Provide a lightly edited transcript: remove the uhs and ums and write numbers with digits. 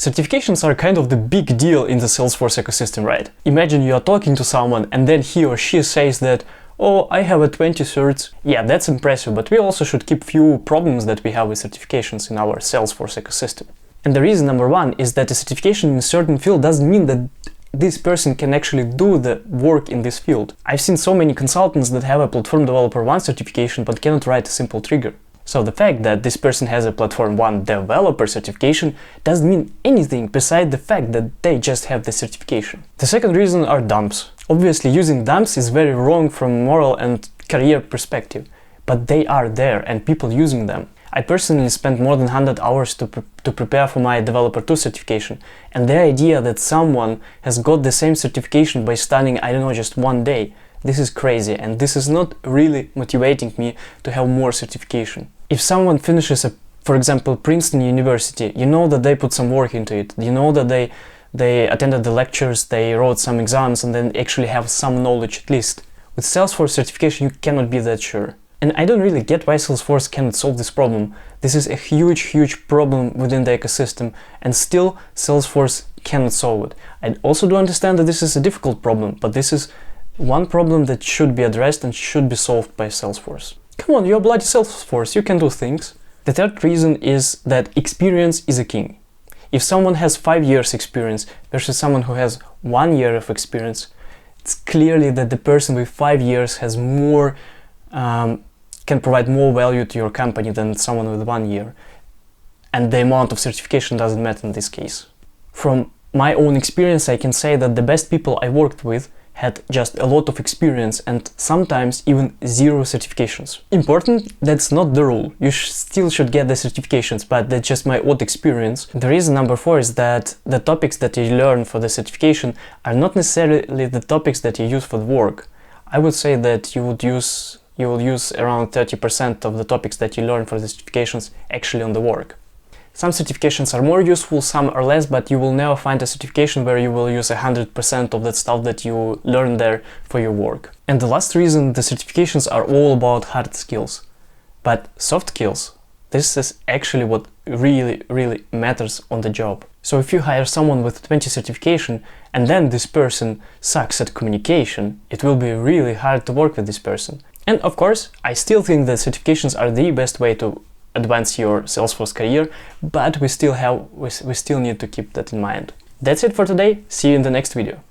Certifications are kind of the big deal in the Salesforce ecosystem, right? Imagine you are talking to someone and then he or she says that, oh, I have a 20 certs. Yeah, that's impressive, but we also should keep few problems that we have with certifications in our Salesforce ecosystem. And the reason number one is that a certification in a certain field doesn't mean that this person can actually do the work in this field. I've seen so many consultants that have a Platform Developer 1 certification but cannot write a simple trigger. So the fact that this person has a Platform 1 Developer certification doesn't mean anything beside the fact that they just have the certification. The second reason are dumps. Obviously, using dumps is very wrong from moral and career perspective, but they are there and people using them. I personally spent more than 100 hours to prepare for my Developer 2 certification, and the idea that someone has got the same certification by studying, I don't know, just one day, this is crazy, and this is not really motivating me to have more certification. If someone finishes for example, Princeton University, you know that they put some work into it. You know that they attended the lectures, they wrote some exams, and then actually have some knowledge at least. With Salesforce certification, you cannot be that sure. And I don't really get why Salesforce cannot solve this problem. This is a huge problem within the ecosystem, and still Salesforce cannot solve it. I also do understand that this is a difficult problem, but this is one problem that should be addressed and should be solved by Salesforce. Come on, you're bloody Salesforce, you can do things. The third reason is that experience is a king. If someone has 5 years experience versus someone who has 1 year of experience, it's clearly that the person with 5 years has more, can provide more value to your company than someone with 1 year. And the amount of certification doesn't matter in this case. From my own experience, I can say that the best people I worked with had just a lot of experience and sometimes even 0 certifications. Important, that's not the rule. You still should get the certifications, but that's just my own experience. The reason number 4 is that the topics that you learn for the certification are not necessarily the topics that you use for the work. I would say that you will use around 30% of the topics that you learn for the certifications actually on the work. Some certifications are more useful, some are less, but you will never find a certification where you will use 100% of that stuff that you learn there for your work. And the last reason, the certifications are all about hard skills. But soft skills, this is actually what really matters on the job. So if you hire someone with 20 certification and then this person sucks at communication, it will be really hard to work with this person. And of course, I still think that certifications are the best way to advance your Salesforce career, but we still need to keep that in mind. That's it for today. See you in the next video.